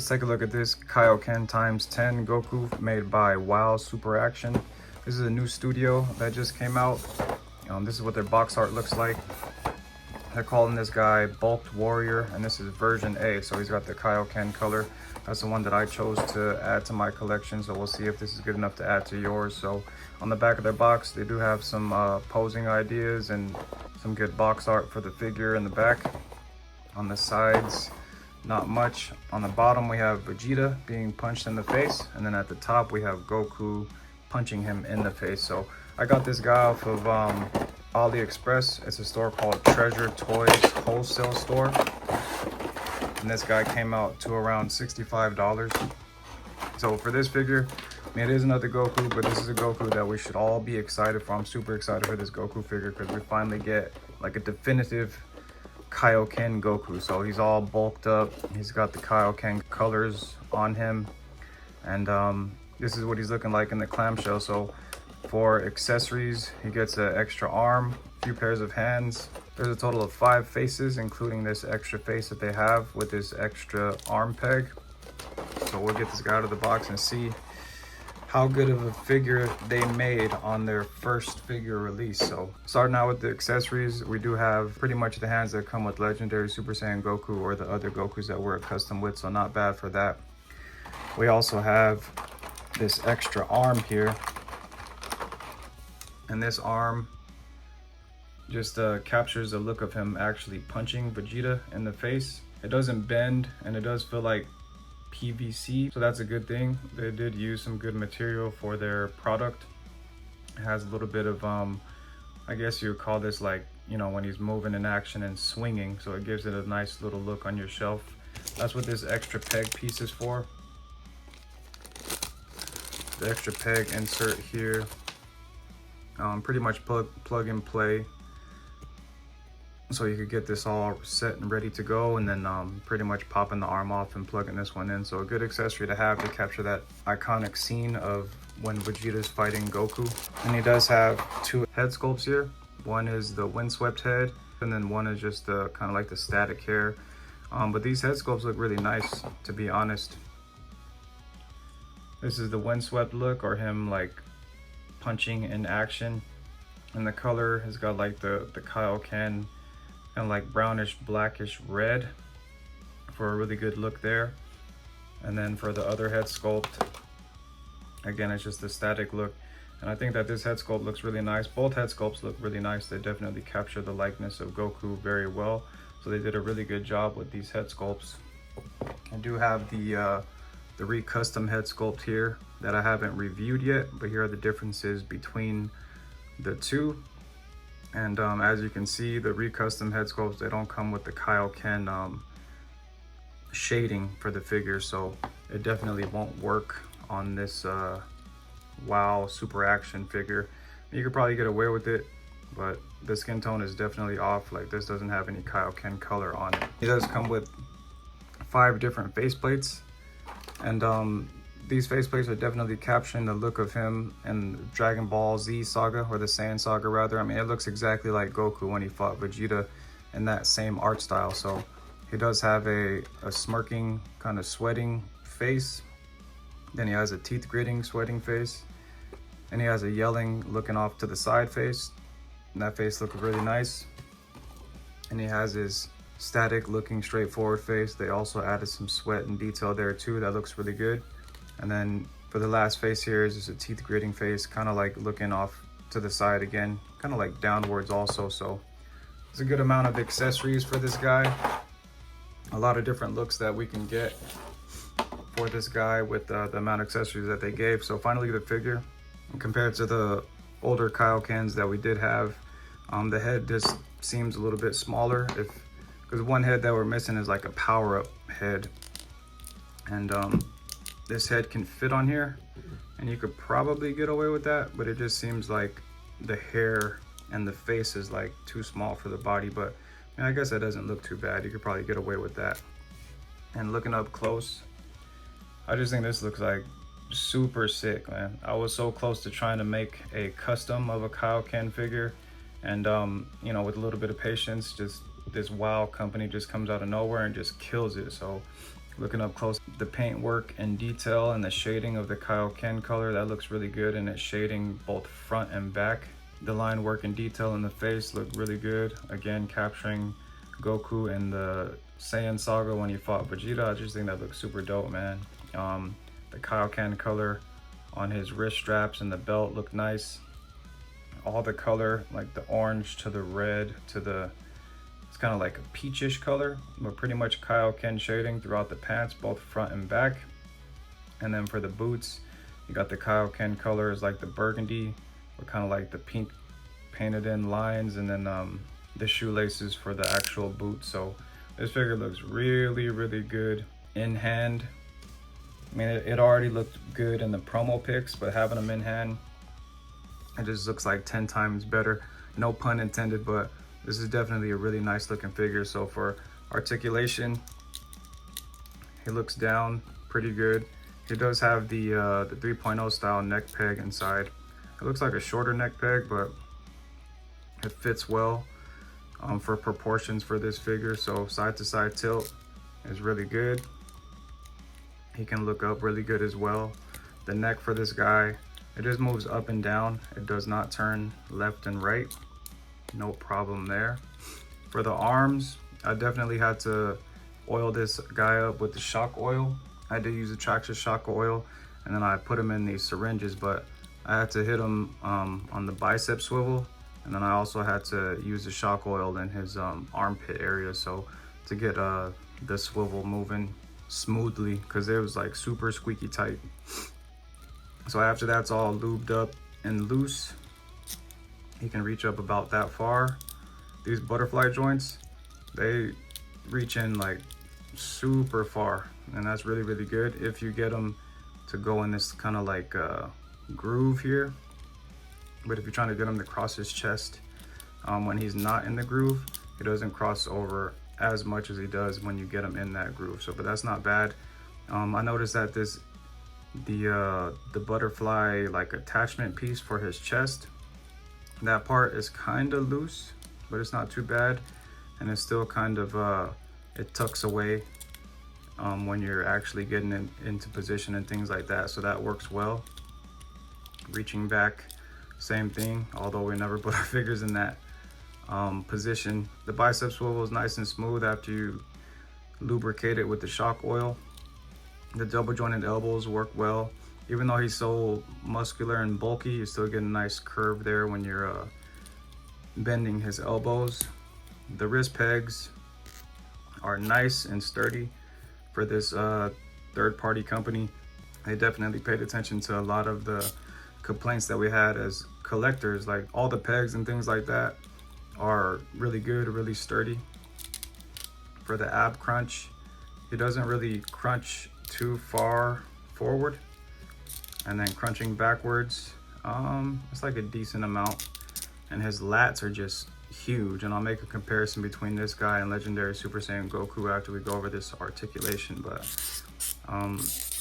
Let's take a look at this Kaioken times 10 Goku made by WoW Super Action. This is a new studio that just came out. This is what their box art looks like. They're calling this guy Bulked Warrior, and this is version A, so he's got the Kaioken color. That's the one that I chose to add to my collection, so we'll see if this is good enough to add to yours. So on the back of their box, they do have some posing ideas and some good box art for the figure in the back. On the sides, not much. On the bottom, we have Vegeta being punched in the face, and then at the top, we have Goku punching him in the face. So I got this guy off of AliExpress. It's a store called Treasure Toys Wholesale Store, and this guy came out to around $65. So for this figure, I mean, it is another Goku, but this is a Goku that we should all be excited for. I'm super excited for this Goku figure because we finally get like a definitive Kaioken Goku. So he's all bulked up, he's got the Kaioken colors on him, and this is what he's looking like in the clamshell. So for accessories, he gets an extra arm, a few pairs of hands. There's a total of 5 faces, including this extra face that they have with this extra arm peg. So we'll get this guy out of the box and see how good of a figure they made on their first figure release. So starting out with the accessories, we do have pretty much the hands that come with Legendary Super Saiyan Goku or the other Gokus that we're accustomed with, so not bad for that. We also have this extra arm here, and this arm just captures the look of him actually punching Vegeta in the face. It doesn't bend, and it does feel like PVC, so that's a good thing. They did use some good material for their product. It has a little bit of I guess you would call this, like, you know, when he's moving in action and swinging, so it gives it a nice little look on your shelf. That's what this extra peg piece is for. The extra peg insert here, pretty much plug and play, so you could get this all set and ready to go, and then pretty much popping the arm off and plugging this one in. So a good accessory to have to capture that iconic scene of when Vegeta's fighting Goku. And he does have 2 head sculpts here. One is the windswept head, and then one is just the kind of like the static hair. But these head sculpts look really nice, to be honest. This is the windswept look, or him like punching in action, and the color has got like the Kaioken and like brownish blackish red for a really good look there. And then for the other head sculpt, again, it's just the static look, and I think that this head sculpt looks really nice. Both head sculpts look really nice. They definitely capture the likeness of Goku very well, so they did a really good job with these head sculpts. I do have the re-custom head sculpt here that I haven't reviewed yet, but here are the differences between the two. And as you can see, the re-custom head sculpts, they don't come with the Kaioken shading for the figure, so it definitely won't work on this WoW Super Action figure. You could probably get away with it, but the skin tone is definitely off. Like, this doesn't have any Kaioken color on it. It does come with 5 different faceplates, and these faceplates are definitely capturing the look of him in Dragon Ball Z saga, or the Saiyan saga rather. I mean, it looks exactly like Goku when he fought Vegeta in that same art style. So he does have a smirking, kind of sweating face. Then he has a teeth gritting, sweating face. And he has a yelling, looking off to the side face. And that face looks really nice. And he has his static looking straightforward face. They also added some sweat and detail there too. That looks really good. And then for the last face here is just a teeth gritting face, kind of like looking off to the side again, kind of like downwards also. So it's a good amount of accessories for this guy. A lot of different looks that we can get for this guy with the amount of accessories that they gave. So finally the figure, compared to the older Kaiokens that we did have, the head just seems a little bit smaller, because one head that we're missing is like a power-up head. And this head can fit on here, and you could probably get away with that, but it just seems like the hair and the face is like too small for the body. But I mean, I guess that doesn't look too bad. You could probably get away with that. And looking up close, I just think this looks like super sick, man. I was so close to trying to make a custom of a Kaioken figure, and you know, with a little bit of patience, just this WoW company just comes out of nowhere and just kills it. So Looking up close, the paint work and detail and the shading of the Kaioken color, that looks really good, and it's shading both front and back. The line work and detail in the face look really good. Again, capturing Goku in the Saiyan saga when he fought Vegeta. I just think that looks super dope, man. The Kaioken color on his wrist straps and the belt look nice. All the color, like the orange to the red to the, it's kind of like a peachish color, but pretty much Kaioken shading throughout the pants, both front and back. And then for the boots, you got the Kaioken colors like the burgundy, or kind of like the pink painted in lines, and then the shoelaces for the actual boot. So this figure looks really, really good in hand. I mean, it already looked good in the promo pics, but having them in hand, it just looks like 10 times better. No pun intended, but this is definitely a really nice looking figure. So for articulation, he looks down pretty good. He does have the 3.0 style neck peg inside. It looks like a shorter neck peg, but it fits well for proportions for this figure. So side to side tilt is really good. He can look up really good as well. The neck for this guy, it just moves up and down. It does not turn left and right. No problem there. For the arms, I definitely had to oil this guy up with the shock oil. I had to use the Traxxas shock oil, and then I put him in these syringes, but I had to hit him on the bicep swivel, and then I also had to use the shock oil in his armpit area, so to get the swivel moving smoothly, because it was like super squeaky tight. So after that's all lubed up and loose, he can reach up about that far. These butterfly joints, they reach in like super far, and that's really, really good if you get them to go in this kind of like groove here. But if you're trying to get him to cross his chest when he's not in the groove, he doesn't cross over as much as he does when you get him in that groove. So, but that's not bad. I noticed that the butterfly like attachment piece for his chest, that part is kind of loose, but it's not too bad, and it's still kind of it tucks away when you're actually getting into position and things like that, so that works well. Reaching back, same thing, although we never put our figures in that position. The bicep swivel is nice and smooth after you lubricate it with the shock oil. The double jointed elbows work well. Even though he's so muscular and bulky, you still get a nice curve there when you're bending his elbows. The wrist pegs are nice and sturdy for this third-party company. They definitely paid attention to a lot of the complaints that we had as collectors, like all the pegs and things like that are really good, really sturdy. For the ab crunch, it doesn't really crunch too far forward, and then crunching backwards, it's like a decent amount. And his lats are just huge, and I'll make a comparison between this guy and Legendary Super Saiyan Goku after we go over this articulation, but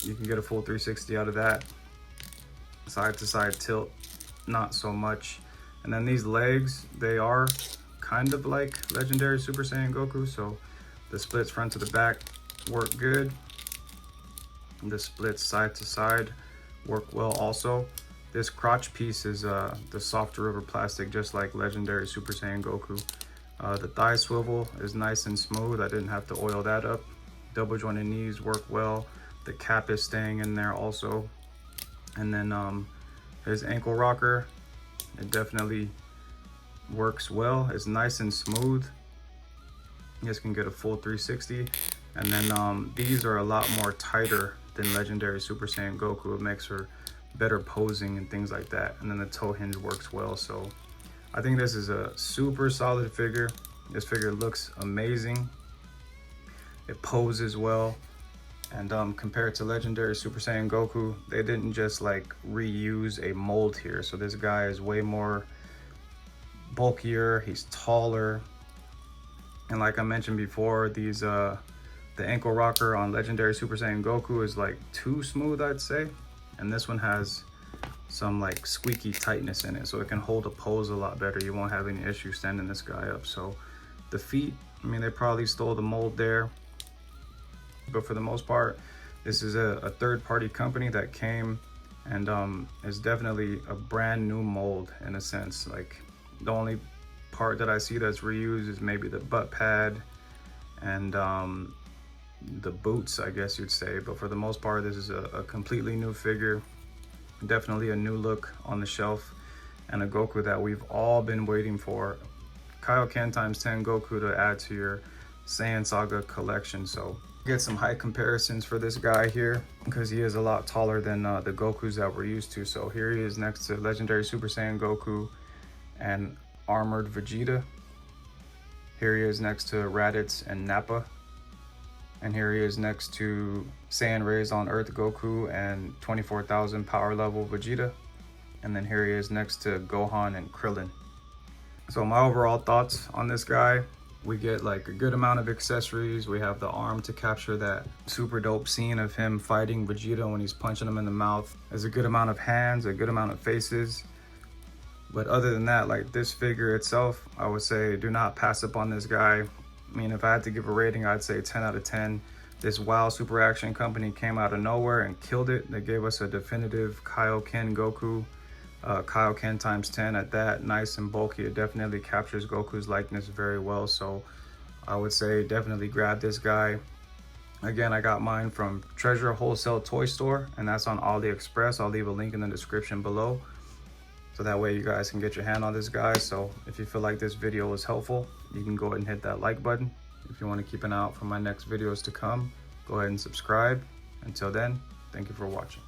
you can get a full 360 out of that. Side to side tilt, not so much. And then these legs, they are kind of like Legendary Super Saiyan Goku, so the splits front to the back work good. The splits side to side work well also. This crotch piece is the softer rubber plastic, just like Legendary Super Saiyan Goku. The thigh swivel is nice and smooth. I didn't have to oil that up. Double jointed knees work well. The cap is staying in there also. And then his ankle rocker, it definitely works well. It's nice and smooth. You guys can get a full 360. And then these are a lot more tighter than Legendary Super Saiyan Goku. It makes her better posing and things like that. And then the toe hinge works well. So I think this is a super solid figure. This figure looks amazing. It poses well. And compared to Legendary Super Saiyan Goku, they didn't just like reuse a mold here. So this guy is way more bulkier, he's taller. And like I mentioned before, these the ankle rocker on Legendary Super Saiyan Goku is like too smooth, I'd say. And this one has some like squeaky tightness in it, so it can hold a pose a lot better. You won't have any issue standing this guy up. So the feet, I mean, they probably stole the mold there. But for the most part, this is a third-party company that came and is definitely a brand new mold in a sense. Like, the only part that I see that's reused is maybe the butt pad and the boots, I guess you'd say. But for the most part, this is a completely new figure, definitely a new look on the shelf, and a Goku that we've all been waiting for. Kaioken times 10 Goku to add to your Saiyan Saga collection. So get some height comparisons for this guy here, because he is a lot taller than the Gokus that we're used to. So here he is next to legendary Super Saiyan Goku and armored Vegeta. Here he is next to Raditz and Nappa. And here he is next to Saiyan raised on Earth Goku and 24,000 power level Vegeta. And then here he is next to Gohan and Krillin. So my overall thoughts on this guy: we get like a good amount of accessories. We have the arm to capture that super dope scene of him fighting Vegeta when he's punching him in the mouth. There's a good amount of hands, a good amount of faces. But other than that, like, this figure itself, I would say do not pass up on this guy. I mean, if I had to give a rating, I'd say 10 out of 10. This WoW Super Action Company came out of nowhere and killed it. They gave us a definitive Kaioken Goku, Kaioken times 10 at that, nice and bulky. It definitely captures Goku's likeness very well. So I would say definitely grab this guy. Again, I got mine from Treasure Wholesale Toy Store, and that's on AliExpress. I'll leave a link in the description below, so that way you guys can get your hand on this guy. So if you feel like this video was helpful, you can go ahead and hit that like button. If you want to keep an eye out for my next videos to come, go ahead and subscribe. Until then, thank you for watching.